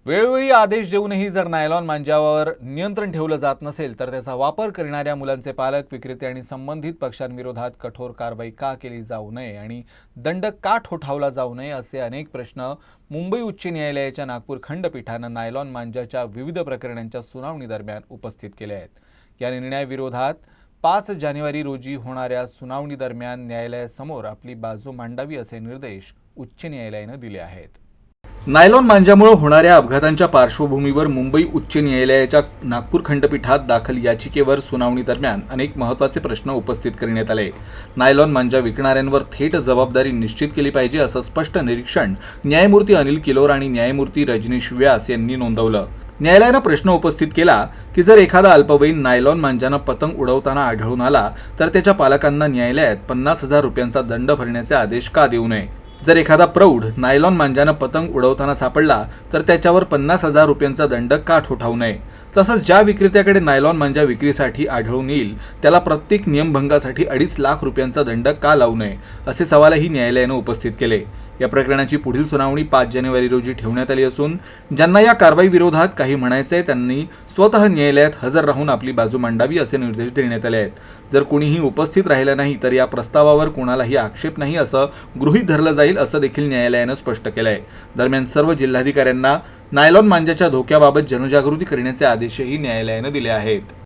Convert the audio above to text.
वेळोवेळी आदेश देऊनही जर नायलॉन मांजावर नियंत्रण ठेवलं जात नसेल तर त्याचा वापर करणाऱ्या मुलांचे पालक, विक्रेते आणि संबंधित पक्षांविरोधात कठोर कारवाई का केली जाऊ नये आणि दंड का ठोठावला जाऊ नये असे अनेक प्रश्न मुंबई उच्च न्यायालयाच्या नागपूर खंडपीठानं नायलॉन मांजाच्या विविध प्रकरणांच्या सुनावणी दरम्यान उपस्थित केले आहेत। या निर्णयाविरोधात 5 जानेवारी रोजी होणाऱ्या सुनावणी दरम्यान न्यायालयासमोर आपली बाजू मांडावी असे निर्देश उच्च न्यायालयानं दिले आहेत। नायलॉन मांजामुळे होणाऱ्या अपघातांच्या पार्श्वभूमीवर मुंबई उच्च न्यायालयाच्या नागपूर खंडपीठात दाखल याचिकेवर सुनावणी दरम्यान अनेक महत्त्वाचे प्रश्न उपस्थित करण्यात आले। नायलॉन मांजा विकणाऱ्यांवर थेट जबाबदारी निश्चित केली पाहिजे असं स्पष्ट निरीक्षण न्यायमूर्ती अनिल किलोर आणि न्यायमूर्ती रजनीश व्यास यांनी नोंदवलं। न्यायालयानं प्रश्न उपस्थित केला की जर एखादा अल्पवयीन नायलॉन मांजानं पतंग उडवताना आढळून आला तर त्याच्या पालकांना न्यायालयात 50,000 रुपयांचा दंड भरण्याचे आदेश का देऊ नये। जर एखादा प्रौढ नायलॉन मांजानं पतंग उडवताना सापडला तर त्याच्यावर 50,000 रुपयांचा दंड का ठोठावू नये। तसंच ज्या विक्रेत्याकडे नायलॉन मांजा विक्रीसाठी आढळून येईल त्याला प्रत्येक नियमभंगासाठी 2.5 लाख रुपयांचा दंड का लावू नये असे सवालही न्यायालयानं उपस्थित केले। या प्रकरणाची पुढील सुनावणी 5 जानेवारी रोजी ठेवण्यात आली असून ज्यांना या कारवाई विरोधात काही म्हणायचंय त्यांनी स्वतः न्यायालयात हजर राहून आपली बाजू मांडावी असे निर्देश देण्यात आले आहेत। जर कोणीही उपस्थित राहिलं नाही तर या प्रस्तावावर कोणालाही आक्षेप नाही असं गृहीत धरलं जाईल असं देखील न्यायालयानं स्पष्ट केलं आहे। दरम्यान सर्व जिल्हाधिकाऱ्यांना नायलॉन मांजाच्या धोक्याबाबत जनजागृती करण्याचे आदेशही न्यायालयानं दिले आहेत।